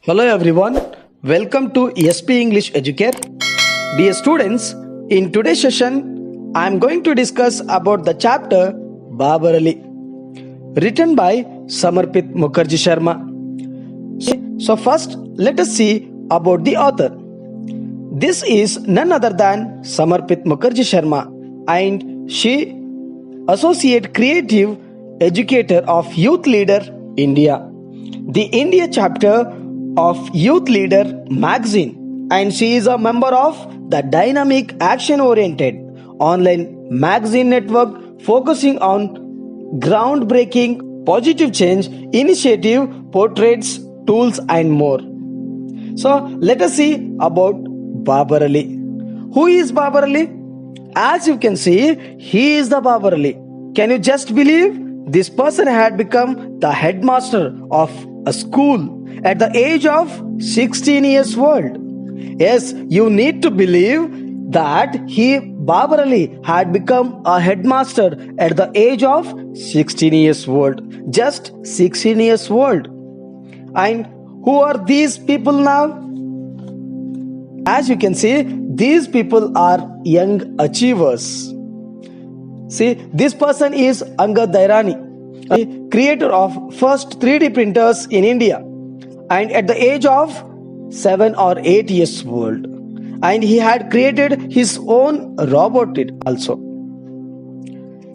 Hello everyone, welcome to ESP English Educare. Dear students, in today's session, I am going to discuss about the chapter Babar Ali, written by Samarpit Mukherjee Sharma. So first, let us see about the author. This is none other than Samarpit Mukherjee Sharma, and she Associate Creative Educator of Youth Leader India, the India chapter of Youth Leader magazine, and she is a member of the dynamic action oriented online magazine network focusing on groundbreaking positive change initiative, portraits, tools and more. So let us see about Babar Ali. Who is Babar Ali? As you can see, he is the Babar Ali. Can you just believe? This person had become the headmaster of a school at the age of 16 years old. Yes, you need to believe that Babar Ali, had become a headmaster at the age of 16 years old. Just 16 years old. And who are these people now? As you can see, these people are young achievers. See, this person is Angad Dairani, a creator of first 3D printers in India, and at the age of 7 or 8 years old, and he had created his own robot also.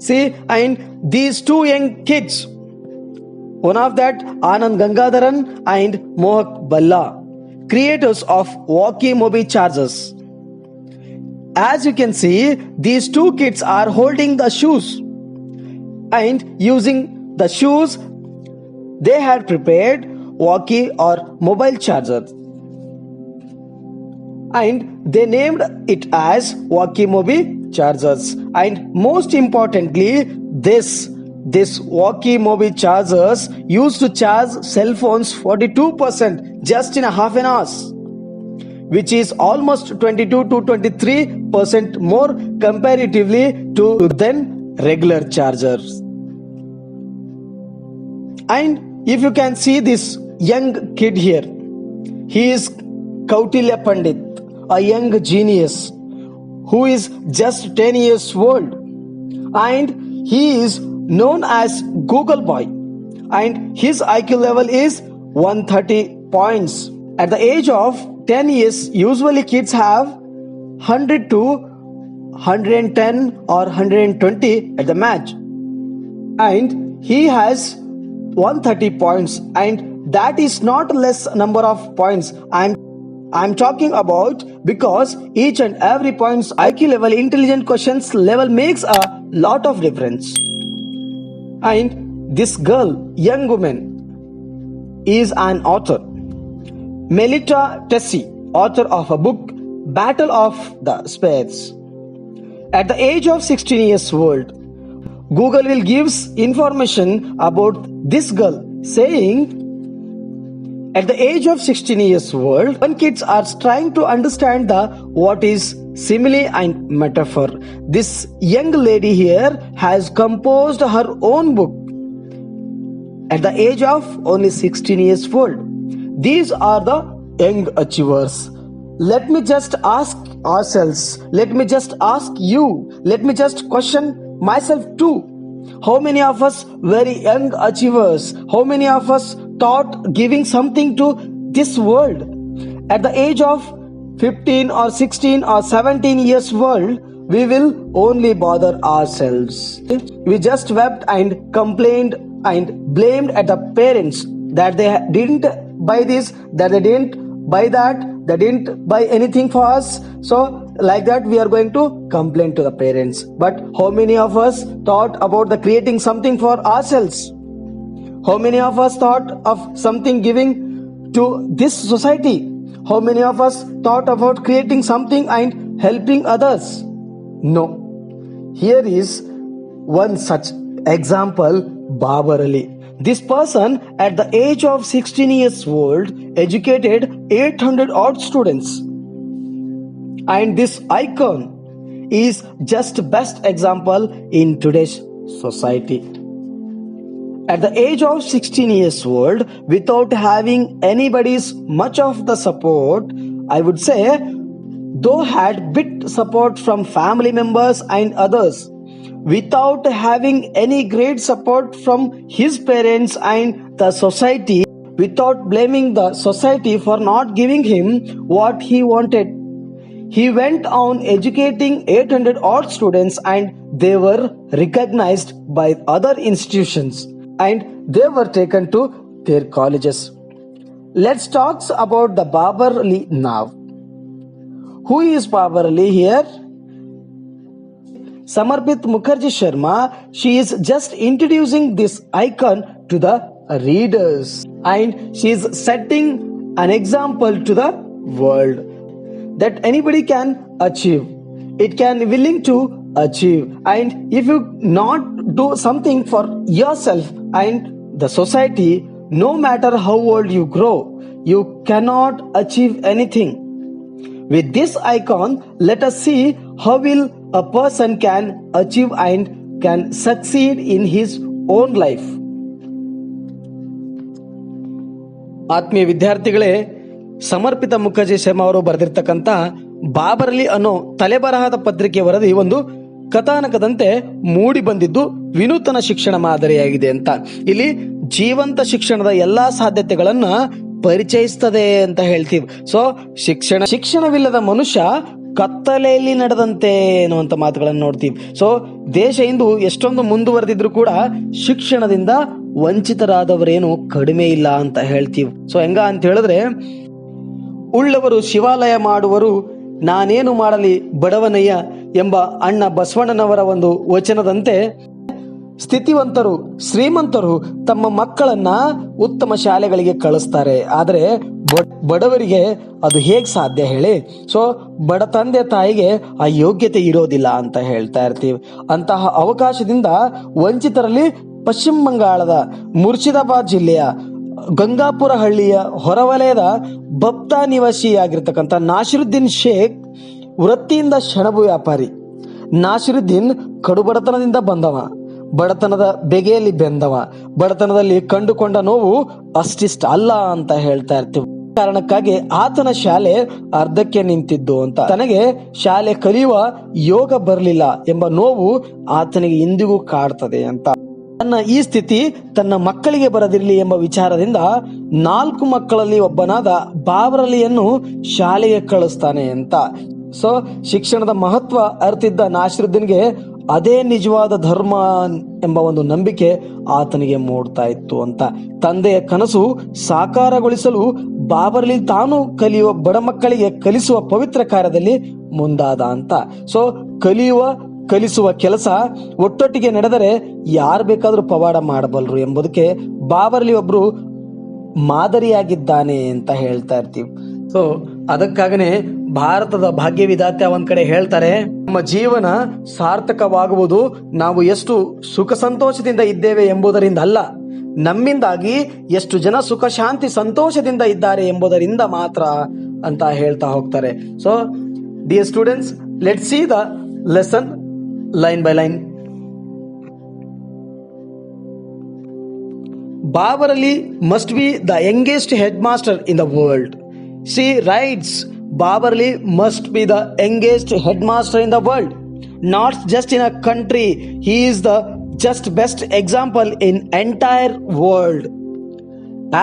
See, and these two young kids, one of that Anand Gangadharan and Mohak Balla, creators of Walkie Mobi chargers. As you can see, these two kids are holding the shoes, and using the shoes they had prepared walkie or mobile charger, and they named it as Walkie Mobi chargers. And most importantly, this Walkie Mobi chargers used to charge cell phones 42% just in a half an hour, which is almost 22 to 23% more comparatively to than regular chargers. And if you can see this young kid here, he is Kautilya Pandit, a young genius who is just 10 years old, and he is known as Google Boy, and his IQ level is 130 points. At the age of 10 years, usually kids have 100 to 110 or 120 at the match, and he has 130 points, and that is not less number of points. I'm talking about, because each and every point's IQ level, intelligent questions level makes a lot of difference. And this girl, young woman, is an author. Melita Tessie, author of a book, Battle of the Spades. At the age of 16 years old, Google will gives information about this girl, saying at the age of 16 years old, when kids are trying to understand what is simile and metaphor, this young lady here has composed her own book at the age of only 16 years old. These are the young achievers. Let me just ask ourselves, let me just ask you, let me just question myself too. How many of us very young achievers, how many of us thought giving something to this world? At the age of 15 or 16 or 17 years old, we will only bother ourselves. We just wept and complained and blamed at the parents that they didn't buy this, that they didn't buy that, they didn't buy anything for us. So like that we are going to complain to the parents. But how many of us thought about the creating something for ourselves? How many of us thought of something giving to this society? How many of us thought about creating something and helping others? No. Here is one such example, Babar Ali. This person at the age of 16 years old educated 800 odd students. And this icon is just best example in today's society. At the age of 16 years old, without having anybody's much of the support, I would say, though had bit support from family members and others, without having any great support from his parents and the society, without blaming the society for not giving him what he wanted, he went on educating 800 odd students, and they were recognized by other institutions and they were taken to their colleges. Let's talk about the Babar Ali now. Who is Babar Ali here? Samarpit Mukherjee Sharma, she is just introducing this icon to the readers and she is setting an example to the world that anybody can achieve. It can willing to achieve, and if you not do something for yourself and the society, no matter how old you grow, you cannot achieve anything. With this icon, let us see how will a person can achieve and can succeed in his own life. ಆತ್ಮೀಯ ವಿದ್ಯಾರ್ಥಿಗಳೇ, ಸಮರ್ಪಿತ ಮುಖರ್ಜಿ ಶರ್ಮಾ ಅವರು ಬರೆದಿರ್ತಕ್ಕಂಥ ಬಾಬರ್ ಅಲಿ ಅನ್ನೋ ತಲೆಬರಹದ ಪತ್ರಿಕೆ ವರದಿ ಒಂದು ಕಥಾನಕದಂತೆ ಮೂಡಿ ಬಂದಿದ್ದು ವಿನೂತನ ಶಿಕ್ಷಣ ಮಾದರಿಯಾಗಿದೆ ಅಂತ. ಇಲ್ಲಿ ಜೀವಂತ ಶಿಕ್ಷಣದ ಎಲ್ಲಾ ಸಾಧ್ಯತೆಗಳನ್ನ ಪರಿಚಯಿಸ್ತದೆ ಅಂತ ಹೇಳ್ತೀವಿ. ಸೊ ಶಿಕ್ಷಣವಿಲ್ಲದ ಮನುಷ್ಯ ಕತ್ತಲೆಯಲ್ಲಿ ನಡೆದಂತೆ ಅನ್ನುವಂಥ ಮಾತುಗಳನ್ನು ನೋಡ್ತೀವಿ. ಸೊ ದೇಶ ಇಂದು ಎಷ್ಟೊಂದು ಮುಂದುವರೆದಿದ್ರು ಕೂಡ ಶಿಕ್ಷಣದಿಂದ ವಂಚಿತರಾದವರೇನು ಕಡಿಮೆ ಇಲ್ಲ ಅಂತ ಹೇಳ್ತೀವಿ. ಸೊ ಹೆಂಗ ಅಂತ ಹೇಳಿದ್ರೆ, ಉಳ್ಳವರು ಶಿವಾಲಯ ಮಾಡುವರು, ನಾನೇನು ಮಾಡಲಿ ಬಡವನಯ್ಯ ಎಂಬ ಅಣ್ಣ ಬಸವಣ್ಣನವರ ಒಂದು ವಚನದಂತೆ ಸ್ಥಿತಿವಂತರು ಶ್ರೀಮಂತರು ತಮ್ಮ ಮಕ್ಕಳನ್ನ ಉತ್ತಮ ಶಾಲೆಗಳಿಗೆ ಕಳಿಸ್ತಾರೆ. ಆದರೆ ಬಡವರಿಗೆ ಅದು ಹೇಗ್ ಸಾಧ್ಯ ಹೇಳಿ? ಸೊ ಬಡ ತಂದೆ ತಾಯಿಗೆ ಆ ಯೋಗ್ಯತೆ ಇರೋದಿಲ್ಲ ಅಂತ ಹೇಳ್ತಾ ಇರ್ತೀವಿ. ಅಂತಹ ಅವಕಾಶದಿಂದ ವಂಚಿತರಲ್ಲಿ ಪಶ್ಚಿಮ ಬಂಗಾಳದ ಮುರ್ಷಿದಾಬಾದ್ ಜಿಲ್ಲೆಯ ಗಂಗಾಪುರ ಹಳ್ಳಿಯ ಹೊರವಲಯದ ಬಪ್ತಾ ನಿವಾಸಿಯಾಗಿರ್ತಕ್ಕಂಥ ನಾಸಿರುದ್ದೀನ್ ಶೇಖ್ ವೃತ್ತಿಯಿಂದ ಸೆಣಬು ವ್ಯಾಪಾರಿ. ನಾಸಿರುದ್ದೀನ್ ಕಡುಬಡತನದಿಂದ ಬಂದವ, ಬಡತನದ ಬೆಗೆಯಲ್ಲಿ ಬೆಂದವ, ಬಡತನದಲ್ಲಿ ಕಂಡುಕೊಂಡ ನೋವು ಅಷ್ಟಿಷ್ಟ ಅಲ್ಲ ಅಂತ ಹೇಳ್ತಾ ಇರ್ತೀವಿ. ಕಾರಣಕ್ಕಾಗಿ ಆತನ ಶಾಲೆ ಅರ್ಧಕ್ಕೆ ನಿಂತಿದ್ದು ಅಂತ. ತನಗೆ ಶಾಲೆ ಕಲಿಯುವ ಯೋಗ ಬರಲಿಲ್ಲ ಎಂಬ ನೋವು ಆತನಿಗೆ ಇಂದಿಗೂ ಕಾಡ್ತದೆ ಅಂತ. ತನ್ನ ಈ ಸ್ಥಿತಿ ತನ್ನ ಮಕ್ಕಳಿಗೆ ಬರದಿರಲಿ ಎಂಬ ವಿಚಾರದಿಂದ 4 ಮಕ್ಕಳಲ್ಲಿ ಒಬ್ಬನಾದ ಬಾಬರ್ ಅಲಿಯನ್ನು ಶಾಲೆಗೆ ಕಳಿಸ್ತಾನೆ ಅಂತ. ಸೊ ಶಿಕ್ಷಣದ ಮಹತ್ವ ಅರಿತಿದ್ದ ನಾಸಿರುದ್ದೀನ್ಗೆ ಅದೇ ನಿಜವಾದ ಧರ್ಮ ಎಂಬ ಒಂದು ನಂಬಿಕೆ ಆತನಿಗೆ ಮೂಡ್ತಾ ಇತ್ತು ಅಂತ. ತಂದೆಯ ಕನಸು ಸಾಕಾರಗೊಳಿಸಲು ಬಾಬರ್ ಅಲಿ ತಾನು ಕಲಿಯುವ ಬಡ ಮಕ್ಕಳಿಗೆ ಕಲಿಸುವ ಪವಿತ್ರ ಕಾರ್ಯದಲ್ಲಿ ಮುಂದಾದ ಅಂತ. ಸೊ ಕಲಿಸುವ ಕೆಲಸ ಒಟ್ಟೊಟ್ಟಿಗೆ ನಡೆದರೆ ಯಾರು ಬೇಕಾದ್ರೂ ಪವಾಡ ಮಾಡಬಲ್ಲರು ಎಂಬುದಕ್ಕೆ ಬಾಬರ್ ಅಲಿ ಒಬ್ರು ಮಾದರಿಯಾಗಿದ್ದಾನೆ ಅಂತ ಹೇಳ್ತಾ ಇರ್ತೀವಿ. ಸೊ ಅದಕ್ಕಾಗನೆ ಭಾರತದ ಭಾಗ್ಯ ವಿಧಾತೆ ಒಂದ್ ಕಡೆ ಹೇಳ್ತಾರೆ, ನಮ್ಮ ಜೀವನ ಸಾರ್ಥಕವಾಗುವುದು ನಾವು ಎಷ್ಟು ಸುಖ ಸಂತೋಷದಿಂದ ಇದ್ದೇವೆ ಎಂಬುದರಿಂದ ಅಲ್ಲ, ನಮ್ಮಿಂದಾಗಿ ಎಷ್ಟು ಜನ ಸುಖ ಶಾಂತಿ ಸಂತೋಷದಿಂದ ಇದ್ದಾರೆ ಎಂಬುದರಿಂದ ಮಾತ್ರ ಅಂತ ಹೇಳ್ತಾ ಹೋಗ್ತಾರೆ. So dear students, let's see the lesson line by line. Babar Ali must be the youngest headmaster in the world. She writes, Babar Ali must be the youngest headmaster in the world. Not just in a country, he is the just best example in entire world.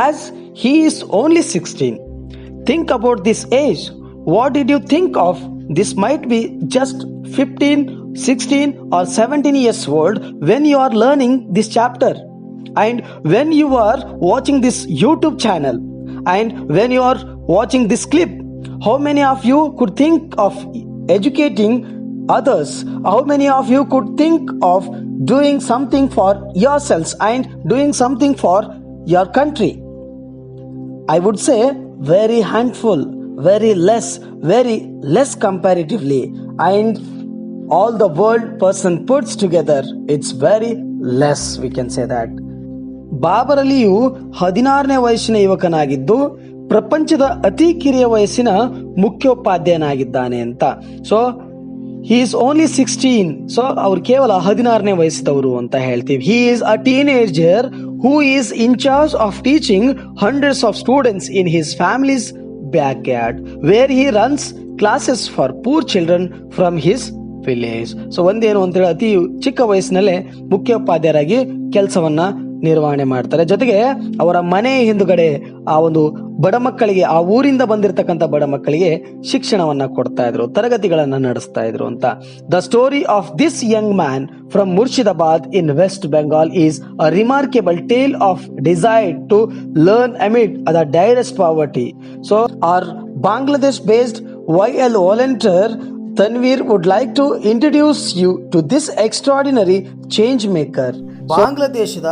As he is only 16. Think about this age. What did you think of? This might be just 15, 16 or 17 years old when you are learning this chapter, and when you are watching this YouTube channel, and when you are watching this clip. How many of you could think of educating others? How many of you could think of doing something for yourselves and doing something for your country? I would say very handful, very less comparatively, and all the world person puts together, it's very less, we can say that. Babar ಅಲಿಯು 16ನೇ ವಯಸ್ಸಿನ ಯುವಕನಾಗಿದ್ದು ಪ್ರಪಂಚದ ಅತಿ ಕಿರಿಯ ವಯಸ್ಸಿನ ಮುಖ್ಯೋಪಾಧ್ಯಾಯನಾಗಿದ್ದಾನೆ ಅಂತ. So he is only 16. So ಅವ್ರು ಕೇವಲ 16ನೇ ವಯಸ್ಸಿದವರು ಅಂತ ಹೇಳ್ತೀವಿ. He is a teenager who is in charge of teaching hundreds of students in his family's backyard, where he runs classes for poor children from his village. So ಒಂದೇನು ಅಂತ ಹೇಳಿ ಅತಿ ಚಿಕ್ಕ ವಯಸ್ಸಿನಲ್ಲೇ ಮುಖ್ಯೋಪಾಧ್ಯಾಯರಾಗಿ ಕೆಲಸವನ್ನ ನಿರ್ವಹಣೆ ಮಾಡ್ತಾರೆ. ಜೊತೆಗೆ ಅವರ ಮನೆ ಹಿಂದುಗಡೆ ಆ ಒಂದು ಬಡ ಮಕ್ಕಳಿಗೆ, ಆ ಊರಿಂದ ಬಂದಿರತಕ್ಕಂಥ ಬಡ ಮಕ್ಕಳಿಗೆ ಶಿಕ್ಷಣವನ್ನ ಕೊಡ್ತಾ ಇದ್ರು, ತರಗತಿಗಳನ್ನ ನಡೆಸ್ತಾ ಇದ್ರು ಅಂತ. The story of this young man from Murshidabad in West Bengal is a remarkable tale of desire to learn amid the direst poverty. So our Bangladesh based YL volunteer Tanveer would like to introduce you to this extraordinary change maker. ಬಾಂಗ್ಲಾದೇಶದ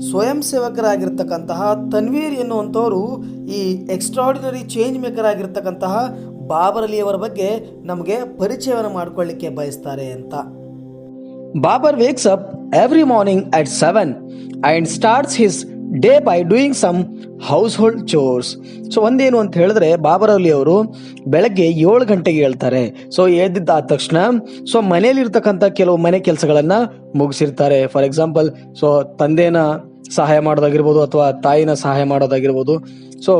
ಸ್ವಯಂ ಸೇವಕರಾಗಿರ್ತಕ್ಕಂತಹ ತನ್ವೀರ್ ಎನ್ನುವಂಥವರು ಈ extraordinary change maker ಆಗಿರ್ತಕ್ಕಂತಹ ಬಾಬರ್ ಅಲಿಯವರ ಬಗ್ಗೆ ನಮಗೆ ಪರಿಚಯವನ್ನು ಮಾಡಿಕೊಳ್ಳಿಕ್ಕೆ ಬಯಸ್ತಾರೆ ಅಂತ. Babar wakes up every morning at 7 and starts his day by doing some household chores. So ಒಂದೇನು ಅಂತ ಹೇಳಿದ್ರೆ ಬಾಬರ್ ಅಲಿ ಅವರು ಬೆಳಗ್ಗೆ 7 ಗಂಟೆಗೆ ಹೇಳ್ತಾರೆ. ಸೊ ಎದ್ದಿದ್ದಾದ ತಕ್ಷಣ ಸೊ ಮನೇಲಿ ಇರ್ತಕ್ಕಂಥ ಕೆಲವು ಮನೆ ಕೆಲಸಗಳನ್ನ ಮುಗಿಸಿರ್ತಾರೆ. ಫಾರ್ ಎಕ್ಸಾಂಪಲ್, ಸೊ ತಂದೆನ ಸಹಾಯ ಮಾಡೋದಾಗಿರ್ಬೋದು ಅಥವಾ ತಾಯಿನ ಸಹಾಯ ಮಾಡೋದಾಗಿರ್ಬೋದು. ಸೊ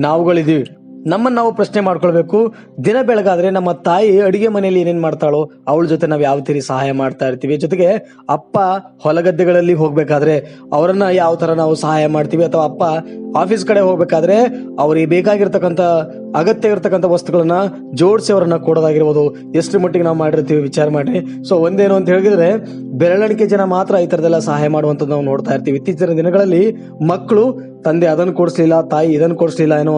ನಾವುಗಳಿದೀವಿ, ನಮ್ಮನ್ನು ನಾವು ಪ್ರಶ್ನೆ ಮಾಡ್ಕೊಳ್ಬೇಕು, ದಿನ ಬೆಳಗಾದ್ರೆ ನಮ್ಮ ತಾಯಿ ಅಡಿಗೆ ಮನೆಯಲ್ಲಿ ಏನೇನ್ ಮಾಡ್ತಾಳೋ ಅವಳ ಜೊತೆ ನಾವು ಯಾವ ತೀರಿ ಸಹಾಯ ಮಾಡ್ತಾ ಇರ್ತೀವಿ. ಜೊತೆಗೆ ಅಪ್ಪ ಹೊಲಗದ್ದೆಗಳಲ್ಲಿ ಹೋಗ್ಬೇಕಾದ್ರೆ ಅವರನ್ನ ಯಾವ ತರ ನಾವು ಸಹಾಯ ಮಾಡ್ತೀವಿ, ಅಥವಾ ಅಪ್ಪ ಆಫೀಸ್ ಕಡೆ ಹೋಗ್ಬೇಕಾದ್ರೆ ಅವ್ರಿಗೆ ಬೇಕಾಗಿರ್ತಕ್ಕಂಥ ಅಗತ್ಯ ಇರತಕ್ಕಂಥ ವಸ್ತುಗಳನ್ನ ಜೋಡಿಸಿ ಅವರನ್ನ ಕೊಡೋದಾಗಿರ್ಬೋದು. ಎಷ್ಟು ಮಟ್ಟಿಗೆ ನಾವು ಮಾಡಿರ್ತೀವಿ ವಿಚಾರ ಮಾಡಿ. ಸೊ ಒಂದೇನು ಅಂತ ಹೇಳಿದ್ರೆ ಬೆರಳಿಕೆ ಜನ ಮಾತ್ರ ಈ ತರದೆಲ್ಲ ಸಹಾಯ ಮಾಡುವಂತದ್ದು ನಾವು ನೋಡ್ತಾ ಇರ್ತೀವಿ. ಇತ್ತೀಚಿನ ದಿನಗಳಲ್ಲಿ ಮಕ್ಕಳು ತಂದೆ ಅದನ್ನು ಕೊಡಿಸ್ಲಿಲ್ಲ, ತಾಯಿ ಇದನ್ನು ಕೊಡಿಸ್ಲಿಲ್ಲ ಏನೋ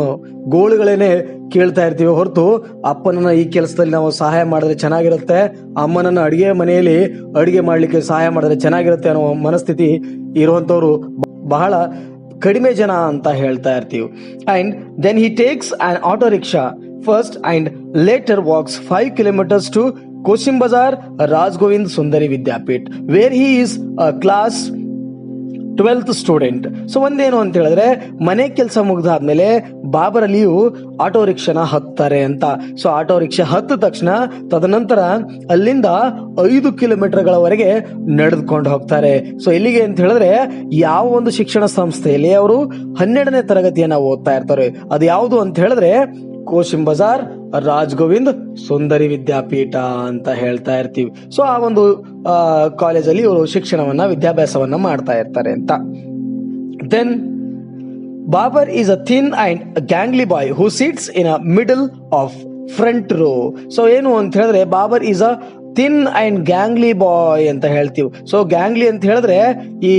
ಗೋಳುಗಳೇನೆ ಕೇಳ್ತಾ ಇರ್ತೀವಿ ಹೊರತು ಅಪ್ಪನನ್ನ ಈ ಕೆಲಸದಲ್ಲಿ ನಾವು ಸಹಾಯ ಮಾಡಿದ್ರೆ ಚೆನ್ನಾಗಿರುತ್ತೆ, ಅಮ್ಮನನ್ನ ಅಡಿಗೆ ಮನೆಯಲ್ಲಿ ಅಡಿಗೆ ಮಾಡ್ಲಿಕ್ಕೆ ಸಹಾಯ ಮಾಡಿದ್ರೆ ಚೆನ್ನಾಗಿರುತ್ತೆ ಅನ್ನೋ ಮನಸ್ಥಿತಿ ಇರುವಂತವ್ರು ಬಹಳ ಕಡಿಮೆ ಜನ ಅಂತ ಹೇಳ್ತಾ ಇರ್ತೀವಿ. And then he takes an auto rickshaw first and later walks 5 kilometers to Cossimbazar Rajgovind Sundari Vidyapeeth, where he is class 12th student. So ಒಂದೇನು ಅಂತ ಹೇಳಿದ್ರೆ ಮನೆ ಕೆಲಸ ಮುಗಿದಾದ್ಮೇಲೆ ಬಾಬರ್ ಅಲಿಯು ಆಟೋ ರಿಕ್ಷಾನ ಹತ್ತಾರೆ ಅಂತ. ಸೊ ಆಟೋ ರಿಕ್ಷಾ ಹತ್ತ ತಕ್ಷಣ ತದನಂತರ ಅಲ್ಲಿಂದ 5 ಕಿಲೋಮೀಟರ್ಗಳವರೆಗೆ ನಡೆದುಕೊಂಡು ಹೋಗ್ತಾರೆ. ಸೊ ಎಲ್ಲಿಗೆ ಅಂತ ಹೇಳಿದ್ರೆ ಯಾವ ಒಂದು ಶಿಕ್ಷಣ ಸಂಸ್ಥೆಯಲ್ಲಿ ಅವರು 12ನೇ ತರಗತಿಯನ್ನ ಓದ್ತಾ ಇರ್ತಾರೆ. ಅದು ಯಾವುದು ಅಂತ ಹೇಳಿದ್ರೆ ಕೋಸಿಂ ಬಜಾರ್ ರಾಜಗೋವಿಂದ್ ಸುಂದರಿ ವಿದ್ಯಾಪೀಠ ಅಂತ ಹೇಳ್ತಾ ಇರ್ತೀವಿ. ಸೊ ಆ ಒಂದು ಕಾಲೇಜಲ್ಲಿ ಇವರು ಶಿಕ್ಷಣವನ್ನ ವಿದ್ಯಾಭ್ಯಾಸವನ್ನ ಮಾಡ್ತಾ ಇರ್ತಾರೆ ಅಂತ. Then Babar is a thin and gangly boy who sits in a middle of front row. So ಏನು ಅಂತ ಹೇಳಿದ್ರೆ Babar is a thin and gangly boy ಅಂತ ಹೇಳ್ತೀವಿ. ಸೊ ಗ್ಯಾಂಗ್ಲಿ ಅಂತ ಹೇಳಿದ್ರೆ ಈ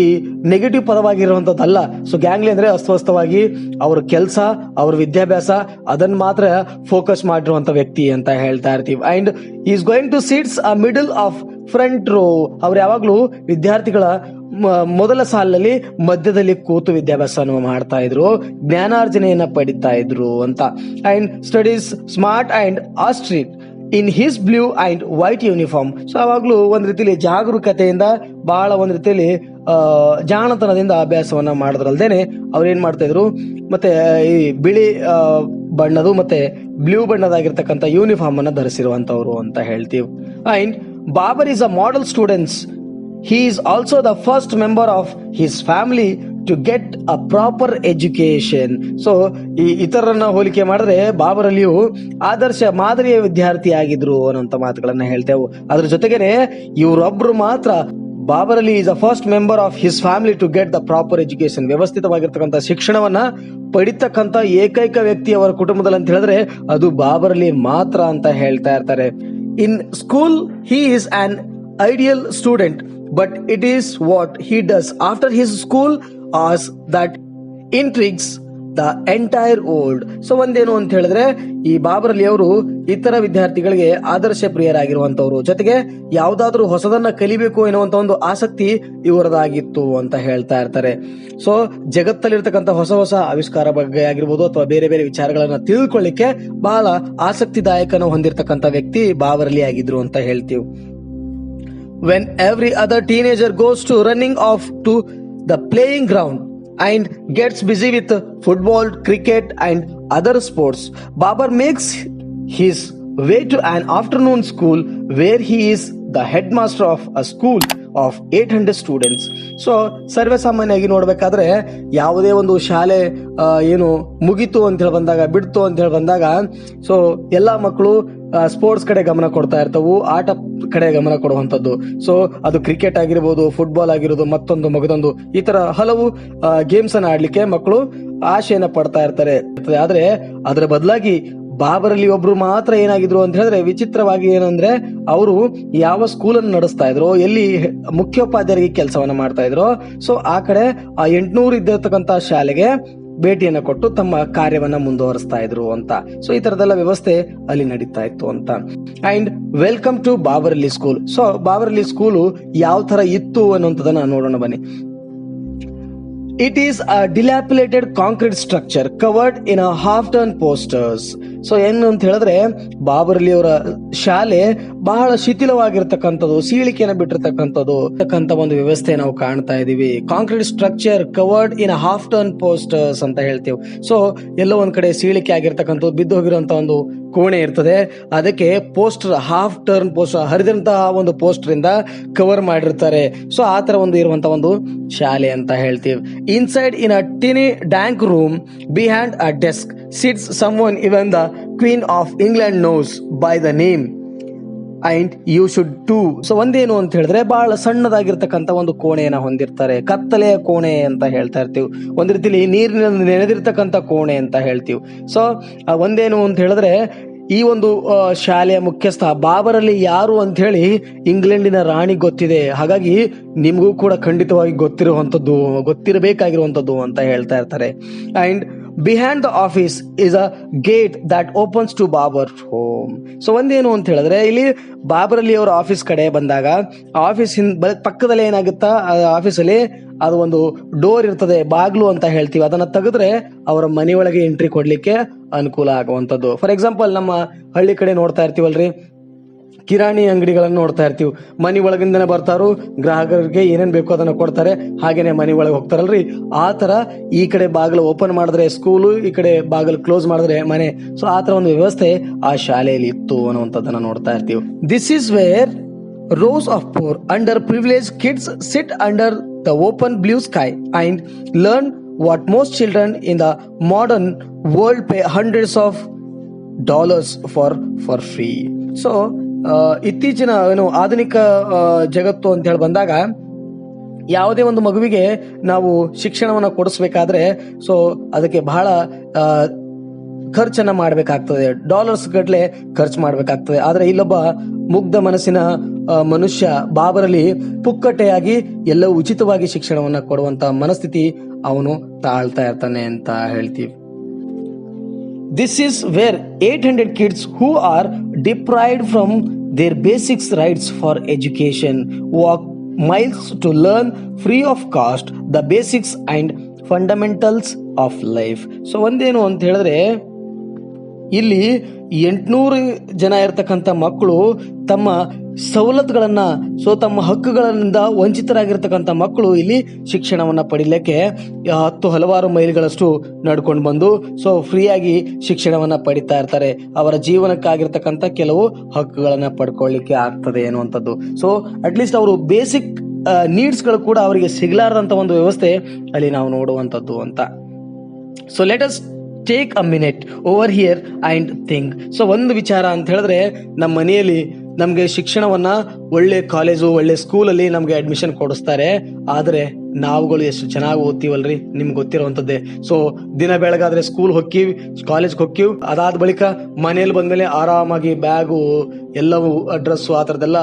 ನೆಗೆಟಿವ್ ಪದವಾಗಿರುವಂತದ್ದಲ್ಲ. ಸೊ ಗ್ಯಾಂಗ್ಲಿ ಅಂದ್ರೆ ಅಸ್ವಸ್ಥವಾಗಿ ಅವ್ರ ಕೆಲಸ, ಅವ್ರ ವಿದ್ಯಾಭ್ಯಾಸ ಅದನ್ನ ಮಾತ್ರ ಫೋಕಸ್ ಮಾಡಿರುವಂತ ವ್ಯಕ್ತಿ ಅಂತ ಹೇಳ್ತಾ ಇರ್ತೀವಿ. And is going to sits a middle of front row. ಅವ್ರು ಯಾವಾಗ್ಲೂ ವಿದ್ಯಾರ್ಥಿಗಳ ಮೊದಲ ಸಾಲಿನಲ್ಲಿ ಮಧ್ಯದಲ್ಲಿ ಕೂತು ವಿದ್ಯಾಭ್ಯಾಸವನ್ನು ಮಾಡ್ತಾ ಇದ್ರು, ಜ್ಞಾನಾರ್ಜನೆಯನ್ನ ಪಡಿತಾ ಇದ್ರು ಅಂತ. And studies smart and austere in his blue and white uniform. So ಅವಾಗ್ಲೂ ಒಂದ್ ರೀತಿಯಲ್ಲಿ ಜಾಗರೂಕತೆಯಿಂದ ಬಹಳ ಒಂದ್ ರೀತಿಯಲ್ಲಿ ಜಾಣತನದಿಂದ ಅಭ್ಯಾಸವನ್ನ ಮಾಡಿದ್ರಲ್ದೇನೆ ಅವ್ರು ಏನ್ ಮಾಡ್ತಾ ಇದ್ರು, ಮತ್ತೆ ಈ ಬಿಳಿ ಬಣ್ಣದು ಮತ್ತೆ ಬ್ಲೂ ಬಣ್ಣದಾಗಿರ್ತಕ್ಕಂಥ ಯೂನಿಫಾರ್ಮ್ ಅನ್ನ ಧರಿಸಿರುವಂತವ್ರು ಅಂತ ಹೇಳ್ತೀವಿ. And Babar is a model students. He is also the first member of his family to get a proper education. So ಈ ಇತರರನ್ನ ಹೋಲಿಕೆ ಮಾಡಿದ್ರೆ ಬಾಬರ್ ಅಲಿಯು ಆದರ್ಶ ಮಾದರಿಯ ವಿದ್ಯಾರ್ಥಿ ಆಗಿದ್ರು ಅನ್ನೋಂತ ಮಾತುಗಳನ್ನ ಹೇಳ್ತೇವೆ. ಅದ್ರ ಜೊತೆಗೇನೆ ಇವರೊಬ್ರು ಮಾತ್ರ Babar Ali is a first member of his family to get the proper education. ವ್ಯವಸ್ಥಿತವಾಗಿರ್ತಕ್ಕಂಥ ಶಿಕ್ಷಣವನ್ನ ಪಡಿತಕ್ಕಂಥ ಏಕೈಕ ವ್ಯಕ್ತಿ ಅವರ ಕುಟುಂಬದಲ್ಲಿ ಅಂತ ಹೇಳಿದ್ರೆ ಅದು ಬಾಬರ್ ಅಲಿ ಮಾತ್ರ ಅಂತ ಹೇಳ್ತಾ ಇರ್ತಾರೆ. In school he is on ideal student, but it is what he does after his school hours that intrigues the entire world. So ಒಂದೇನು ಅಂತ ಹೇಳಿದ್ರೆ ಈ ಬಾಬರ್ ಅಲಿ ಅವರು ಇತರ ವಿದ್ಯಾರ್ಥಿಗಳಿಗೆ ಆದರ್ಶ ಪ್ರಿಯರಾಗಿರುವಂತವ್ರು, ಜೊತೆಗೆ ಯಾವ್ದಾದ್ರು ಹೊಸದನ್ನ ಕಲಿಬೇಕು ಎನ್ನುವಂತ ಒಂದು ಆಸಕ್ತಿ ಇವರದಾಗಿತ್ತು ಅಂತ ಹೇಳ್ತಾ ಇರ್ತಾರೆ. ಸೊ ಜಗತ್ತಲ್ಲಿರ್ತಕ್ಕಂಥ ಹೊಸ ಹೊಸ ಆವಿಷ್ಕಾರ ಬಗ್ಗೆ ಆಗಿರ್ಬೋದು ಅಥವಾ ಬೇರೆ ಬೇರೆ ವಿಚಾರಗಳನ್ನ ತಿಳ್ಕೊಳ್ಳಿಕ್ಕೆ ಬಹಳ ಆಸಕ್ತಿದಾಯಕನ ಹೊಂದಿರತಕ್ಕಂಥ ವ್ಯಕ್ತಿ ಬಾಬರ್ ಅಲಿ ಆಗಿದ್ರು ಅಂತ ಹೇಳ್ತೀವಿ. When every other teenager goes to running off to the playing ground and gets busy with football, cricket and other sports, Babar makes his way to an afternoon school where he is the headmaster of a school of 800 students. So ಸರ್ವೇ ಸಾಮಾನ್ಯವಾಗಿ ನೋಡ್ಬೇಕಾದ್ರೆ ಯಾವುದೇ ಒಂದು ಶಾಲೆ ಏನು ಮುಗಿತು ಅಂತ ಹೇಳಿ ಬಂದಾಗ, ಬಿಡ್ತು ಅಂತ ಹೇಳಿ ಬಂದಾಗ, ಸೊ ಎಲ್ಲಾ ಮಕ್ಕಳು ಸ್ಪೋರ್ಟ್ಸ್ ಕಡೆ ಗಮನ ಕೊಡ್ತಾ ಇರ್ತವು, ಆಟ ಕಡೆ ಗಮನ ಕೊಡುವಂಥದ್ದು. ಸೊ ಅದು ಕ್ರಿಕೆಟ್ ಆಗಿರ್ಬೋದು, ಫುಟ್ಬಾಲ್ ಆಗಿರೋದು, ಮಗದೊಂದು ಈ ತರ ಹಲವು ಗೇಮ್ಸ್ ಅನ್ನ ಆಡ್ಲಿಕ್ಕೆ ಮಕ್ಕಳು ಆಶೆಯನ್ನ ಪಡ್ತಾ ಇರ್ತಾರೆ. ಆದ್ರೆ ಅದರ ಬದಲಾಗಿ ಬಾಬರಲ್ಲಿ ಒಬ್ರು ಮಾತ್ರ ಏನಾಗಿದ್ರು ಅಂತ ಹೇಳಿದ್ರೆ, ವಿಚಿತ್ರವಾಗಿ ಏನಂದ್ರೆ ಅವರು ಯಾವ ಸ್ಕೂಲನ್ನು ನಡೆಸ್ತಾ ಇದ್ರು, ಎಲ್ಲಿ ಮುಖ್ಯೋಪಾಧ್ಯಾಯರಿಗೆ ಕೆಲಸವನ್ನ ಮಾಡ್ತಾ ಇದ್ರು, ಸೊ ಆ ಕಡೆ ಆ 800 ಇದ್ದಿರ್ತಕ್ಕಂತ ಶಾಲೆಗೆ ಭೇಟಿಯನ್ನ ಕೊಟ್ಟು ತಮ್ಮ ಕಾರ್ಯವನ್ನ ಮುಂದುವರಿಸ್ತಾ ಇದ್ರು ಅಂತ. ಸೊ ಈ ತರದೆಲ್ಲ ವ್ಯವಸ್ಥೆ ಅಲ್ಲಿ ನಡೀತಾ ಇತ್ತು ಅಂತ. And welcome to Babar Ali school. So Babar Ali school ಯಾವ ತರ ಇತ್ತು ಅನ್ನುವಂಥದ್ದನ್ನ ನೋಡೋಣ ಬನ್ನಿ. It is a dilapidated concrete structure covered in a half-ton posters. So ಏನು ಅಂತ ಹೇಳಿದ್ರೆ, ಬಾಬರಲ್ಲಿ ಅವರ ಶಾಲೆ ಬಹಳ ಶಿಥಿಲವಾಗಿರ್ತಕ್ಕಂಥದ್ದು, ಸೀಳಿಕೆಯನ್ನು ಬಿಟ್ಟಿರ್ತಕ್ಕಂಥದ್ದು ಒಂದು ವ್ಯವಸ್ಥೆ ನಾವು ಕಾಣ್ತಾ ಇದೀವಿ. Concrete structure covered in half turn posters ಅಂತ ಹೇಳ್ತೀವಿ. ಸೊ ಎಲ್ಲೋ ಒಂದ್ ಕಡೆ ಸೀಳಿಕೆ ಆಗಿರ್ತಕ್ಕಂಥದ್ದು, ಬಿದ್ದು ಹೋಗಿರುವಂತಹ ಒಂದು ಕೋಣೆ ಇರ್ತದೆ, ಅದಕ್ಕೆ ಪೋಸ್ಟರ್, ಹಾಫ್ ಟರ್ನ್ ಪೋಸ್ಟರ್, ಹರಿದಂತಹ ಒಂದು ಪೋಸ್ಟರ್ ಇಂದ ಕವರ್ ಮಾಡಿರ್ತಾರೆ. ಸೊ ಆ ತರ ಒಂದು ಇರುವಂತಹ ಒಂದು ಶಾಲೆ ಅಂತ ಹೇಳ್ತೀವಿ. Inside in a tiny dank room behind a desk sits someone even the Queen of England knows by the name and you should too. So ಒಂದೇನು ಅಂತ ಹೇಳಿದ್ರೆ, ಬಹಳ ಸಣ್ಣದಾಗಿರ್ತಕ್ಕಂಥ ಒಂದು ಕೋಣೆಯನ್ನ ಹೊಂದಿರ್ತಾರೆ, ಕತ್ತಲೆಯ ಕೋಣೆ ಅಂತ ಹೇಳ್ತಾ ಇರ್ತೀವಿ, ಒಂದ್ ರೀತಿಲಿ ನೀರಿನಲ್ಲಿ ನೆನೆದಿರ್ತಕ್ಕಂಥ ಕೋಣೆ ಅಂತ ಹೇಳ್ತೀವಿ. ಸೊ ಒಂದೇನು ಅಂತ ಹೇಳಿದ್ರೆ, ಈ ಒಂದು ಶಾಲೆಯ ಮುಖ್ಯಸ್ಥ ಬಾಬರಲ್ಲಿ ಯಾರು ಅಂತ ಹೇಳಿ ಇಂಗ್ಲೆಂಡಿನ ರಾಣಿ ಗೊತ್ತಿದೆ, ಹಾಗಾಗಿ ನಿಮಗೂ ಕೂಡ ಖಂಡಿತವಾಗಿ ಗೊತ್ತಿರಬೇಕಾಗಿರುವಂತದ್ದು ಅಂತ ಹೇಳ್ತಾ ಇರ್ತಾರೆ. And behind the office is a gate that opens to Babar home. So ಒಂದೇನು ಅಂತ ಹೇಳಿದ್ರೆ, ಇಲ್ಲಿ ಬಾಬರಲ್ಲಿ ಅವರ ಆಫೀಸ್ ಕಡೆ ಬಂದಾಗ ಆಫೀಸ್ ಪಕ್ಕದಲ್ಲಿ ಏನಾಗುತ್ತಾ, ಆಫೀಸಲ್ಲಿ ಅದು ಒಂದು ಡೋರ್ ಇರ್ತದೆ, ಬಾಗ್ಲು ಅಂತ ಹೇಳ್ತೀವಿ, ಅದನ್ನ ತೆಗೆದ್ರೆ ಅವರ ಮನೆಯೊಳಗೆ ಎಂಟ್ರಿ ಕೊಡ್ಲಿಕ್ಕೆ ಅನುಕೂಲ ಆಗುವಂತದ್ದು. ಫಾರ್ ಎಕ್ಸಾಂಪಲ್, ನಮ್ಮ ಹಳ್ಳಿ ಕಡೆ ನೋಡ್ತಾ ಇರ್ತೀವಲ್ರಿ, ಕಿರಾಣಿ ಅಂಗಡಿಗಳನ್ನ ನೋಡ್ತಾ ಇರ್ತೀವಿ, ಮನಿ ಒಳಗಿಂದನೇ ಬರ್ತಾರು, ಗ್ರಾಹಕರಿಗೆ ಏನೇನ್ ಬೇಕೋ ಅದನ್ನ ಕೊಡ್ತಾರೆ, ಹಾಗೇನೆ ಮನಿ ಒಳಗೆ ಹೋಗ್ತಾರಲ್ರಿ, ಆ ತರ ಈ ಕಡೆ ಬಾಗಿಲು ಓಪನ್ ಮಾಡಿದ್ರೆ ಸ್ಕೂಲು, ಈ ಕಡೆ ಬಾಗಿಲು ಕ್ಲೋಸ್ ಮಾಡಿದ್ರೆ ಮನೆ. ಸೊ ಆ ತರ ಒಂದು ವ್ಯವಸ್ಥೆ ಆ ಶಾಲೆಯಲ್ಲಿ ಇತ್ತು ಅನ್ನುವಂಥದ್ದನ್ನ ನೋಡ್ತಾ ಇರ್ತೀವಿ. This is where rows of poor underprivileged kids sit under the open blue sky and learn what most children in the modern world pay hundreds of dollars for free. So ಇತ್ತೀಚಿನ ಆಧುನಿಕ ಜಗತ್ತು ಅಂತ ಹೇಳಿ ಬಂದಾಗ, ಯಾವುದೇ ಒಂದು ಮಗುವಿಗೆ ನಾವು ಶಿಕ್ಷಣವನ್ನ ಕೊಡಿಸ್ಬೇಕಾದ್ರೆ ಸೊ ಅದಕ್ಕೆ ಬಹಳ ಖರ್ಚನ್ನ ಮಾಡ್ಬೇಕಾಗ್ತದೆ, ಡಾಲರ್ಸ್ ಗಟ್ಲೆ ಖರ್ಚು ಮಾಡ್ಬೇಕಾಗ್ತದೆ. ಆದ್ರೆ ಇಲ್ಲೊಬ್ಬ ಮುಗ್ಧ ಮನಸ್ಸಿನ ಮನುಷ್ಯ ಬಾಬರಲ್ಲಿ ಪುಕ್ಕಟೆಯಾಗಿ ಎಲ್ಲವೂ ಉಚಿತವಾಗಿ ಶಿಕ್ಷಣವನ್ನ ಕೊಡುವಂತ ಮನಸ್ಥಿತಿ ಅವನು ತಾಳ್ತಾ ಇರ್ತಾನೆ ಅಂತ ಹೇಳ್ತೀವಿ. This is where 800 kids who are deprived from their basic rights for education walk miles to learn free of cost the basics and fundamentals of life. So ಒಂದೇನು ಅಂತ ಹೇಳಿದ್ರೆ, ಇಲ್ಲಿ 800 ಜನ ಇರ್ತಕ್ಕಂಥ ಮಕ್ಕಳು ತಮ್ಮ ಸವಲತ್ತುಗಳನ್ನ, ಸೊ ತಮ್ಮ ಹಕ್ಕುಗಳಿಂದ ವಂಚಿತರಾಗಿರ್ತಕ್ಕಂಥ ಮಕ್ಕಳು ಇಲ್ಲಿ ಶಿಕ್ಷಣವನ್ನ ಪಡಿಲಿಕ್ಕೆ ಹಲವಾರು ಮೈಲಿಗಳಷ್ಟು ನಡ್ಕೊಂಡು ಬಂದು ಸೊ ಫ್ರೀಯಾಗಿ ಶಿಕ್ಷಣವನ್ನ ಪಡಿತಾ ಇರ್ತಾರೆ. ಅವರ ಜೀವನಕ್ಕಾಗಿರ್ತಕ್ಕಂಥ ಕೆಲವು ಹಕ್ಕುಗಳನ್ನ ಪಡ್ಕೊಳ್ಳಿಕ್ಕೆ ಆಗ್ತದೆ ಅನ್ನುವಂಥದ್ದು. ಸೊ ಅಟ್ಲೀಸ್ಟ್ ಅವರು ಬೇಸಿಕ್ ನೀಡ್ಸ್ ಗಳು ಕೂಡ ಅವರಿಗೆ ಸಿಗಲಾರದಂತ ಒಂದು ವ್ಯವಸ್ಥೆ ಅಲ್ಲಿ ನಾವು ನೋಡುವಂಥದ್ದು ಅಂತ. So let us take a minute over here and think. So ಒಂದು ವಿಚಾರ ಅಂತ ಹೇಳಿದ್ರೆ, ನಮ್ಮ ಮನೆಯಲ್ಲಿ ನಮ್ಗೆ ಶಿಕ್ಷಣವನ್ನ ಒಳ್ಳೆ ಕಾಲೇಜು, ಒಳ್ಳೆ ಸ್ಕೂಲಲ್ಲಿ ನಮ್ಗೆ ಅಡ್ಮಿಷನ್ ಕೊಡಿಸ್ತಾರೆ, ಆದ್ರೆ ನಾವುಗಳು ಎಷ್ಟು ಚೆನ್ನಾಗಿ ಓದ್ತೀವಲ್ರಿ, ನಿಮ್ಗೆ ಗೊತ್ತಿರುವಂತದ್ದೇ. ಸೊ ದಿನ ಬೆಳಗಾದ್ರೆ ಸ್ಕೂಲ್ ಹೊಕ್ಕಿವಿ, ಕಾಲೇಜ್ ಹೊಕ್ಕಿವ್, ಅದಾದ ಬಳಿಕ ಮನೆಯಲ್ಲಿ ಬಂದ್ಮೇಲೆ ಆರಾಮಾಗಿ ಬ್ಯಾಗು ಎಲ್ಲವೂ ಡ್ರೆಸ್ಸು ಆ ತರದೆಲ್ಲ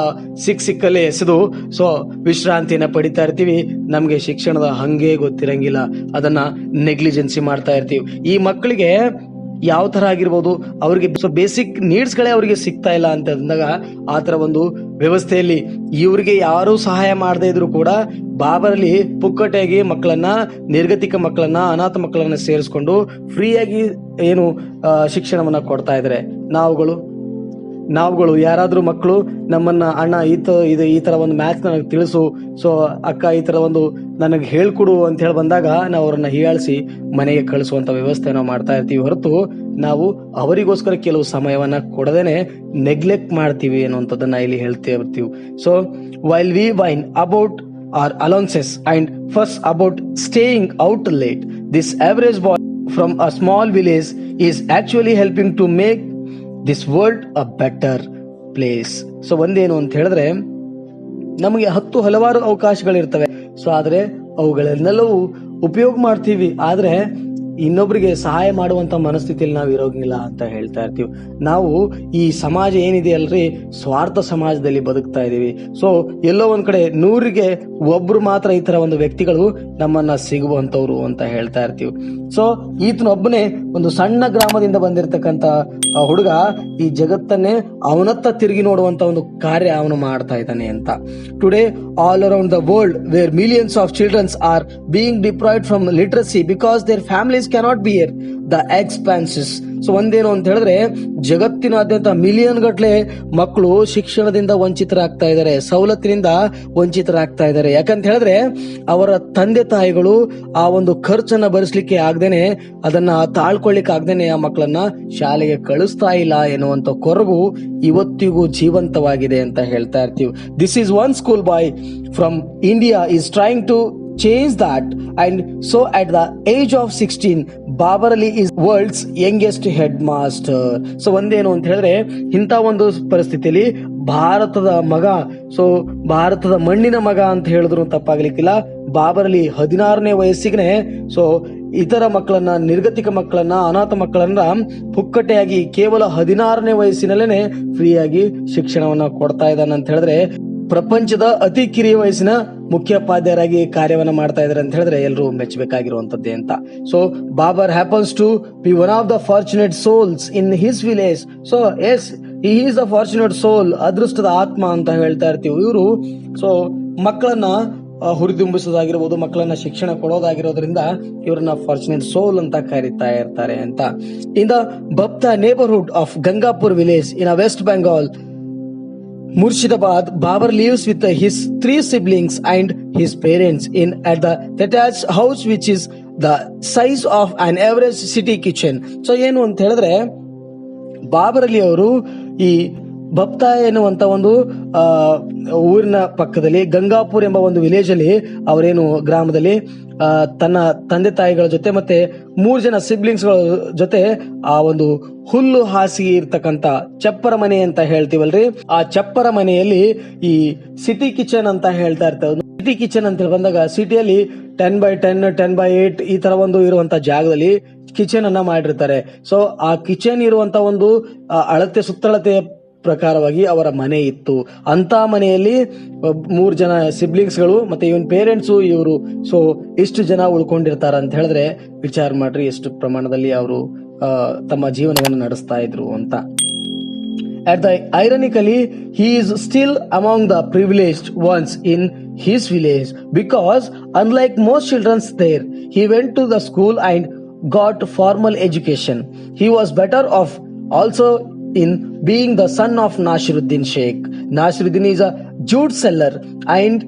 ಸಿಕ್ಕಲ್ಲೇ ಎಸೆದು ಸೊ ವಿಶ್ರಾಂತಿಯನ್ನ ಪಡಿತಾ ಇರ್ತೀವಿ. ನಮ್ಗೆ ಶಿಕ್ಷಣದ ಹಂಗೆ ಗೊತ್ತಿರಂಗಿಲ್ಲ, ಅದನ್ನ ನೆಗ್ಲಿಜೆನ್ಸಿ ಮಾಡ್ತಾ ಇರ್ತೀವಿ. ಈ ಮಕ್ಕಳಿಗೆ ಯಾವ ತರ ಆಗಿರ್ಬೋದು, ಅವ್ರಿಗೆ ಸೊ ಬೇಸಿಕ್ ನೀಡ್ಸ್ ಗಳೇ ಅವ್ರಿಗೆ ಸಿಗ್ತಾ ಇಲ್ಲ ಅಂತ ಅಂದಾಗ, ಆ ತರ ಒಂದು ವ್ಯವಸ್ಥೆಯಲ್ಲಿ ಇವ್ರಿಗೆ ಯಾರು ಸಹಾಯ ಮಾಡದೇ ಇದ್ರು ಕೂಡ ಬಾಬರಲ್ಲಿ ಪುಕ್ಕಟೆಯಾಗಿ ಮಕ್ಕಳನ್ನ, ನಿರ್ಗತಿಕ ಮಕ್ಕಳನ್ನ, ಅನಾಥ ಮಕ್ಕಳನ್ನ ಸೇರಿಸ್ಕೊಂಡು ಫ್ರೀಯಾಗಿ ಏನು ಶಿಕ್ಷಣವನ್ನ ಕೊಡ್ತಾ ಇದ್ರೆ, ನಾವುಗಳು ನಾವುಗಳು ಯಾರಾದ್ರೂ ಮಕ್ಕಳು ನಮ್ಮನ್ನ ಅಣ್ಣ ಈ ತರ ಒಂದು ಮ್ಯಾಥ್ಸ್ ನನಗೆ ತಿಳಿಸು, ಸೊ ಅಕ್ಕ ಈ ತರ ಒಂದು ನನಗೆ ಹೇಳ್ಕೊಡು ಅಂತ ಹೇಳಿ ಬಂದಾಗ ನಾವು ಅವ್ರನ್ನ ಹೀಯಾಳಿಸಿ ಮನೆಗೆ ಕಳಿಸುವಂತ ವ್ಯವಸ್ಥೆ ನಾವು ಮಾಡ್ತಾ ಇರ್ತೀವಿ ಹೊರತು ನಾವು ಅವರಿಗೋಸ್ಕರ ಕೆಲವು ಸಮಯವನ್ನ ಕೊಡದೇನೆ ನೆಗ್ಲೆಕ್ಟ್ ಮಾಡ್ತೀವಿ ಅನ್ನುವಂಥದ್ದನ್ನ ಇಲ್ಲಿ ಹೇಳ್ತಾ ಇರ್ತೀವಿ. So while we whine about our allowances and fuss about staying out late, this average boy from a small village is actually helping to make this world a better place. So ಒಂದೇನು ಅಂತ ಹೇಳಿದ್ರೆ ನಮಗೆ ಹಲವಾರು ಅವಕಾಶಗಳಿರ್ತವೆ. So ಆದ್ರೆ ಅವುಗಳನ್ನೆಲ್ಲವೂ ಉಪಯೋಗ ಮಾಡ್ತೀವಿ, ಆದ್ರೆ ಇನ್ನೊಬ್ಬರಿಗೆ ಸಹಾಯ ಮಾಡುವಂತ ಮನಸ್ಥಿತಿಯಲ್ಲಿ ನಾವು ಇರೋಗಿಲ್ಲ ಅಂತ ಹೇಳ್ತಾ ಇರ್ತೀವಿ. ನಾವು ಈ ಸಮಾಜ ಏನಿದೆ ಅಲ್ರಿ, ಸ್ವಾರ್ಥ ಸಮಾಜದಲ್ಲಿ ಬದುಕ್ತಾ ಇದೀವಿ. ಸೊ ಎಲ್ಲೋ ಒಂದ್ ಕಡೆ 100ಗೆ ಒಬ್ರು ಮಾತ್ರ ಈ ತರ ಒಂದು ವ್ಯಕ್ತಿಗಳು ನಮ್ಮನ್ನ ಸಿಗುವಂತವ್ರು ಅಂತ ಹೇಳ್ತಾ ಇರ್ತೀವಿ. ಸೊ ಈತನೊಬ್ಬನೇ ಒಂದು ಸಣ್ಣ ಗ್ರಾಮದಿಂದ ಬಂದಿರತಕ್ಕಂತ ಹುಡುಗ ಈ ಜಗತ್ತನ್ನೇ ಅವನತ್ತ ತಿರುಗಿ ನೋಡುವಂತ ಒಂದು ಕಾರ್ಯ ಅವನು ಮಾಡ್ತಾ ಇದ್ದಾನೆ ಅಂತ. Today all around the world where millions of childrens are being deprived from literacy because their families cannot bear the expenses. So ಒಂದೇನು ಅಂತ ಹೇಳಿದ್ರೆ ಜಗತ್ತಿನಾದ್ಯಂತ ಮಿಲಿಯನ್ ಗಟ್ಲೆ ಮಕ್ಕಳು ಶಿಕ್ಷಣದಿಂದ ವಂಚಿತರಾಗ್ತಾ ಇದ್ದಾರೆ, ಸವಲತ್ತಿನಿಂದ ವಂಚಿತರಾಗ್ತಾ ಇದ್ದಾರೆ. ಯಾಕಂತ ಹೇಳಿದ್ರೆ ಅವರ ತಂದೆ ತಾಯಿಗಳು ಆ ಒಂದು ಖರ್ಚನ್ನ ಭರಿಸ್ಲಿಕ್ಕೆ ಆಗ್ದೇನೆ, ಅದನ್ನ ತಾಳ್ಕೊಳ್ಳಿಕ್ಕೆ ಆಗ್ದೇನೆ ಆ ಮಕ್ಕಳನ್ನ ಶಾಲೆಗೆ ಕಳಿಸ್ತಾ ಇಲ್ಲ ಎನ್ನುವಂತ ಕೊರಗು ಇವತ್ತಿಗೂ ಜೀವಂತವಾಗಿದೆ ಅಂತ ಹೇಳ್ತಾ ಇರ್ತೀವಿ. This is one school boy from India is trying to change that, and so at the age of 16 Babar Ali is world's youngest headmaster. So ಒಂದೇನು ಅಂತ ಹೇಳಿದ್ರೆ ಇಂಥ ಒಂದು ಪರಿಸ್ಥಿತಿಯಲ್ಲಿ ಭಾರತದ ಮಗ, ಸೊ ಭಾರತದ ಮಣ್ಣಿನ ಮಗ ಅಂತ ಹೇಳಿದ್ರು ತಪ್ಪಾಗ್ಲಿಕ್ಕಿಲ್ಲ, ಬಾಬರ್ ಅಲಿ 16ನೇ ವಯಸ್ಸಿಗೆ ಸೊ ಇತರ ಮಕ್ಕಳನ್ನ, ನಿರ್ಗತಿಕ ಮಕ್ಕಳನ್ನ, ಅನಾಥ ಮಕ್ಕಳನ್ನ ಪುಕ್ಕಟೆಯಾಗಿ ಕೇವಲ 16ನೇ ವಯಸ್ಸಿನಲ್ಲೇನೆ ಫ್ರೀಯಾಗಿ ಶಿಕ್ಷಣವನ್ನ ಕೊಡ್ತಾ ಇದ್ದಾನೆ ಅಂತ ಹೇಳಿದ್ರೆ ಪ್ರಪಂಚದ ಅತಿ ಕಿರಿಯ ವಯಸ್ಸಿನ ಮುಖ್ಯೋಪಾಧ್ಯಾಯರಾಗಿ ಕಾರ್ಯವನ್ನ ಮಾಡ್ತಾ ಇದಾರೆ ಅಂತ ಹೇಳಿದ್ರೆ ಎಲ್ಲರೂ ಮೆಚ್ಚಬೇಕಾಗಿರುವಂತದ್ದೇ ಅಂತ. So Babar happens to be one of the fortunate souls in his village. So yes, he is the fortunate soul, ಅದೃಷ್ಟದ ಆತ್ಮ ಅಂತ ಹೇಳ್ತಾ ಇರ್ತೀವಿ. ಇವರು ಸೊ ಮಕ್ಕಳನ್ನ ಹುರಿದುಂಬಿಸೋದಾಗಿರ್ಬೋದು, ಮಕ್ಕಳನ್ನ ಶಿಕ್ಷಣ ಕೊಡೋದಾಗಿರೋದ್ರಿಂದ ಇವ್ರನ್ನ ಫಾರ್ಚುನೇಟ್ ಸೋಲ್ ಅಂತ ಕರೀತಾ ಇರ್ತಾರೆ ಅಂತ. In the Bapta neighbourhood of Gangapur village in West Bengal, Murshidabad, Babar lives with his 3 siblings and his parents in at the detached house which is the size of an average city kitchen. So ಏನು ಅಂತ ಹೇಳಿದ್ರೆ ಬಾಬರ್ ಅಲಿ ಅವರು ಈ ಬಪ್ತಾ ಎನ್ನುವಂತ ಒಂದು ಊರಿನ ಪಕ್ಕದಲ್ಲಿ ಗಂಗಾಪುರ್ ಎಂಬ ಒಂದು ವಿಲೇಜ್ ಅಲ್ಲಿ ಅವರೇನು ಗ್ರಾಮದಲ್ಲಿ ತನ್ನ ತಂದೆ ತಾಯಿಗಳ ಜೊತೆ ಮತ್ತೆ 3 ಜನ ಸಿಬ್ಲಿಂಗ್ಸ್ ಗಳ ಜೊತೆ ಆ ಒಂದು ಹುಲ್ಲು ಹಾಸಿಗೆ ಇರ್ತಕ್ಕಂತ ಚಪ್ಪರ ಮನೆ ಅಂತ ಹೇಳ್ತೀವಲ್ರಿ, ಆ ಚಪ್ಪರ ಮನೆಯಲ್ಲಿ ಈ ಸಿಟಿ ಕಿಚನ್ ಅಂತ ಹೇಳ್ತಾ ಇರ್ತೇವೆ. ಸಿಟಿ ಕಿಚನ್ ಅಂತ ಬಂದಾಗ ಸಿಟಿಯಲ್ಲಿ 10x10, 10x8 ಈ ತರ ಒಂದು ಇರುವಂತ ಜಾಗದಲ್ಲಿ ಕಿಚನ್ ಅನ್ನ ಮಾಡಿರ್ತಾರೆ. ಸೊ ಆ ಕಿಚನ್ ಇರುವಂತ ಒಂದು ಅಳತೆ ಸುತ್ತಳತೆಯ ಪ್ರಕಾರವಾಗಿ ಅವರ ಮನೆ ಇತ್ತು. ಅಂತ ಮನೆಯಲ್ಲಿ 3 ಜನ ಸಿಬ್ಲಿಂಗ್ಸ್ ಗಳು ಮತ್ತೆ ಇವನ್ ಪೇರೆಂಟ್ಸು ಇವರು, ಸೊ ಇಷ್ಟು ಜನ ಉಳ್ಕೊಂಡಿರ್ತಾರ ಅಂತ ಹೇಳಿದ್ರೆ ವಿಚಾರ ಮಾಡ್ರಿ ಎಷ್ಟು ಪ್ರಮಾಣದಲ್ಲಿ ಅವರು ತಮ್ಮ ಜೀವನವನ್ನು ನಡೆಸ್ತಾ ಇದ್ರು ಅಂತ. At the ironically, he is still among the privileged ones in his village because unlike most children there, he went to the school and got formal education. He was better off also in being the son of Nasiruddin Sheikh. Nasiruddin is a jute seller and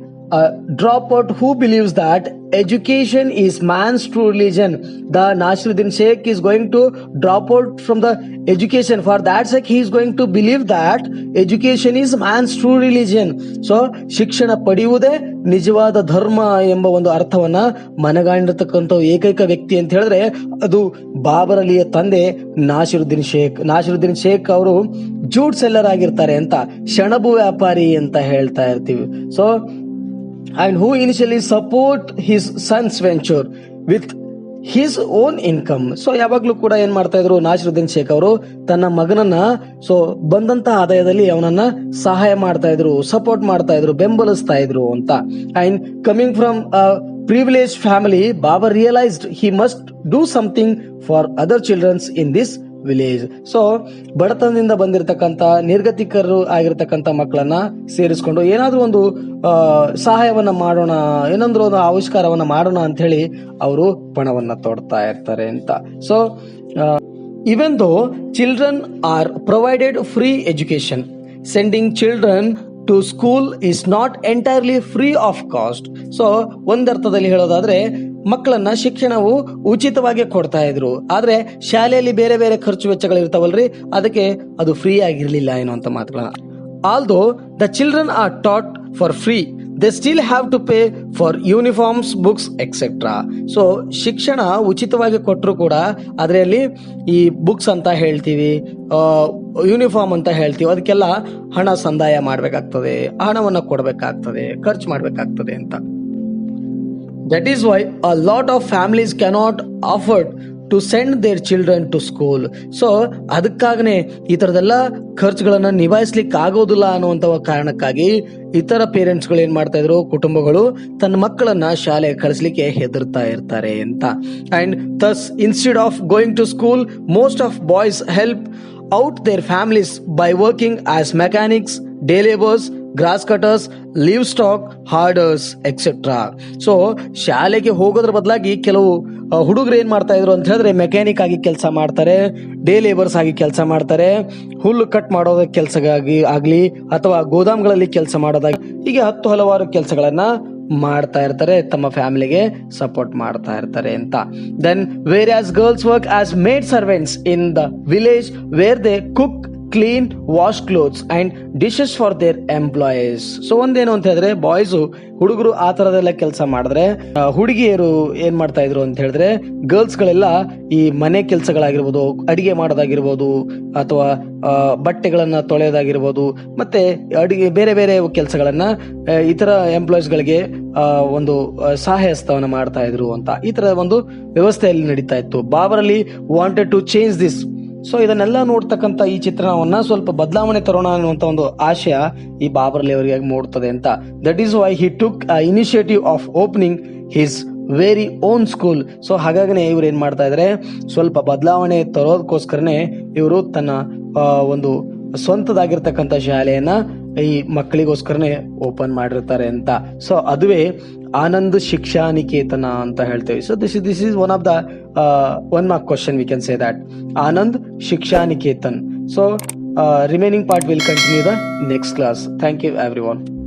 a dropout who believes that education is man's true religion. The Nasiruddin Sheikh is going to drop out from the education. For that sake he is going to believe that education is man's true religion. So ಶಿಕ್ಷಣ ಪಡೆಯುವುದೇ ನಿಜವಾದ ಧರ್ಮ ಎಂಬ ಒಂದು ಅರ್ಥವನ್ನ ಮನಗಾಣಿರ್ತಕ್ಕಂಥ ಏಕೈಕ ವ್ಯಕ್ತಿ ಅಂತ ಹೇಳಿದ್ರೆ ಅದು ಬಾಬರ್ ಅಲಿಯ ತಂದೆ ನಾಸಿರುದ್ದೀನ್ ಶೇಖ್. ನಾಸಿರುದ್ದೀನ್ ಶೇಖ್ ಅವರು ಜೂಟ್ ಸೆಲ್ಲರ್ ಆಗಿರ್ತಾರೆ ಅಂತ, ಸೆಣಬು ವ್ಯಾಪಾರಿ ಅಂತ ಹೇಳ್ತಾ ಇರ್ತೀವಿ. So and who initially support his son's venture with his own income. So ಯಾವಾಗ್ಲೂ ಕೂಡ ಏನ್ ಮಾಡ್ತಾ ಇದ್ರು ನಾಸಿರುದ್ದೀನ್ ಶೇಖ್ ಅವರು ತನ್ನ ಮಗನನ್ನ ಸೊ ಬಂದಂತ ಆದಾಯದಲ್ಲಿ ಅವನನ್ನ ಸಹಾಯ ಮಾಡ್ತಾ ಇದ್ರು, ಸಪೋರ್ಟ್ ಮಾಡ್ತಾ ಇದ್ರು, ಬೆಂಬಲಿಸ್ತಾ ಇದ್ರು ಅಂತ. And coming from privileged family, Babar realized he must do something for other children in this village. So ಬಡತನದಿಂದ ಬಂದಿರತಕ್ಕಂತ ನಿರ್ಗತಿಕರು ಆಗಿರ್ತಕ್ಕಂಥ ಮಕ್ಕಳನ್ನ ಸೇರಿಸ್ಕೊಂಡು ಏನಾದ್ರೂ ಒಂದು ಸಹಾಯವನ್ನ ಮಾಡೋಣ, ಏನಾದ್ರೂ ಒಂದು ಆವಿಷ್ಕಾರವನ್ನ ಮಾಡೋಣ ಅಂತ ಹೇಳಿ ಅವರು ಪಣವನ್ನ ತೊಡ್ತಾ ಇರ್ತಾರೆ ಅಂತ. So Even though children are provided free education, sending children to school is not entirely free of cost. So ಒಂದರ್ಥದಲ್ಲಿ ಹೇಳೋದಾದ್ರೆ ಮಕ್ಕಳನ್ನ ಶಿಕ್ಷಣವು ಉಚಿತವಾಗಿ ಕೊಡ್ತಾ ಇದ್ರು, ಆದ್ರೆ ಶಾಲೆಯಲ್ಲಿ ಬೇರೆ ಬೇರೆ ಖರ್ಚು ವೆಚ್ಚಗಳು ಇರ್ತಾವಲ್ರಿ, ಅದಕ್ಕೆ ಅದು ಫ್ರೀ ಆಗಿರ್ಲಿಲ್ಲ ಎನ್ನುವಂತ ಮಾತುಗಳನ್ನ. Although the children are taught for free, they still have to pay for uniforms, books, etc. So ಶಿಕ್ಷಣ ಉಚಿತವಾಗಿ ಕೊಟ್ಟರು ಕೂಡ ಅದರಲ್ಲಿ ಈ ಬುಕ್ಸ್ ಅಂತ ಹೇಳ್ತೀವಿ, ಯೂನಿಫಾರ್ಮ್ ಅಂತ ಹೇಳ್ತೀವಿ, ಅದಕ್ಕೆಲ್ಲ ಹಣ ಸಂದಾಯ ಮಾಡಬೇಕಾಗ್ತದೆ, ಹಣವನ್ನು ಕೊಡಬೇಕಾಗ್ತದೆ, ಖರ್ಚು ಮಾಡಬೇಕಾಗ್ತದೆ ಅಂತ. That is why a lot of families cannot afford to send their children to school. So ಅದಕ್ಕಾಗನೆ ಈ ಥರದೆಲ್ಲ ಖರ್ಚುಗಳನ್ನು ನಿಭಾಯಿಸ್ಲಿಕ್ಕೆ ಆಗೋದಿಲ್ಲ ಅನ್ನುವಂಥ ಕಾರಣಕ್ಕಾಗಿ ಇತರ ಪೇರೆಂಟ್ಸ್ಗಳು ಏನ್ ಮಾಡ್ತಾ ಇದ್ರು, ಕುಟುಂಬಗಳು ತನ್ನ ಮಕ್ಕಳನ್ನ ಶಾಲೆಗೆ ಕಳಿಸ್ಲಿಕ್ಕೆ ಹೆದರ್ತಾ ಇರ್ತಾರೆ ಅಂತ. And thus instead of going to school, most of boys help out their families by working as mechanics, day laborers, grass cutters, livestock herders, etc. So ಶಾಲೆಗೆ ಹೋಗೋದ್ರ ಬದಲಾಗಿ ಕೆಲವು ಹುಡುಗರು ಏನ್ ಮಾಡ್ತಾ ಇದ್ರು ಅಂತ ಹೇಳಿದ್ರೆ ಮೆಕ್ಯಾನಿಕ್ ಆಗಿ ಕೆಲಸ ಮಾಡ್ತಾರೆ, ಡೇ ಲೇಬರ್ಸ್ ಆಗಿ ಕೆಲಸ ಮಾಡ್ತಾರೆ, ಹುಲ್ಲು ಕಟ್ ಮಾಡೋದ ಕೆಲಸಗಾಗಿ ಆಗ್ಲಿ ಅಥವಾ ಗೋದಾಮ್ಗಳಲ್ಲಿ ಕೆಲಸ ಮಾಡೋದಾಗಿ, ಹೀಗೆ ಹಲವಾರು ಕೆಲಸಗಳನ್ನ ಮಾಡ್ತಾ ಇರ್ತಾರೆ, ತಮ್ಮ ಫ್ಯಾಮಿಲಿಗೆ ಸಪೋರ್ಟ್ ಮಾಡ್ತಾ ಇರ್ತಾರೆ ಅಂತ. Then whereas girls work as maid servants in the village where they cook, clean, wash clothes and dishes for their employees. So ಒಂದೇನು ಅಂತ ಹೇಳಿದ್ರೆ ಬಾಯ್ಸು, ಹುಡುಗರು ಆ ತರದೆಲ್ಲ ಕೆಲಸ ಮಾಡಿದ್ರೆ, ಹುಡುಗಿಯರು ಏನ್ ಮಾಡ್ತಾ ಇದ್ರು ಅಂತ ಹೇಳಿದ್ರೆ ಗರ್ಲ್ಸ್ ಗಳೆಲ್ಲ ಈ ಮನೆ ಕೆಲಸಗಳಾಗಿರ್ಬೋದು, ಅಡಿಗೆ ಮಾಡೋದಾಗಿರ್ಬೋದು, ಅಥವಾ ಬಟ್ಟೆಗಳನ್ನ ತೊಳೆಯೋದಾಗಿರ್ಬೋದು, ಮತ್ತೆ ಅಡಿಗೆ ಬೇರೆ ಬೇರೆ ಕೆಲಸಗಳನ್ನ ಇತರ ಎಂಪ್ಲಾಯೀಸ್ ಗಳಿಗೆ ಒಂದು ಸಹಾಯಸ್ತವನ್ನ ಮಾಡ್ತಾ ಇದ್ರು ಅಂತ. ಈ ತರ ಒಂದು ವ್ಯವಸ್ಥೆಯಲ್ಲಿ ನಡೀತಾ ಇತ್ತು. ಬಾಬರಲ್ಲಿ wanted to change this. So ಇದನ್ನೆಲ್ಲ ನೋಡ್ತಕ್ಕಂಥ ಈ ಚಿತ್ರಣವನ್ನ ಸ್ವಲ್ಪ ಬದಲಾವಣೆ ತರೋಣ ಅನ್ನುವಂತ ಒಂದು ಆಶಯ ಈ ಬಾಬರ್ಲಿ ಅವರಿಗೆ ಮೂಡ್ತದೆ ಅಂತ. That is why he took initiative of opening his very own school. So ಹಾಗಾಗಿನೇ ಇವ್ರು ಏನ್ ಮಾಡ್ತಾ ಇದ್ರೆ, ಸ್ವಲ್ಪ ಬದಲಾವಣೆ ತರೋದಕ್ಕೋಸ್ಕರನೇ ಇವರು ತನ್ನ ಒಂದು ಸ್ವಂತದಾಗಿರ್ತಕ್ಕಂಥ ಶಾಲೆಯನ್ನ ಈ ಮಕ್ಕಳಿಗೋಸ್ಕರನೇ ಓಪನ್ ಮಾಡಿರ್ತಾರೆ ಅಂತ. ಸೊ ಅದುವೇ ಆನಂದ್ ಶಿಕ್ಷಾ ನಿಕೇತನ ಅಂತ ಹೇಳ್ತೇವೆ. So this is one of the one mark question, we can say that Anand Shiksha Niketan. So remaining part will continue the next class. Thank you everyone.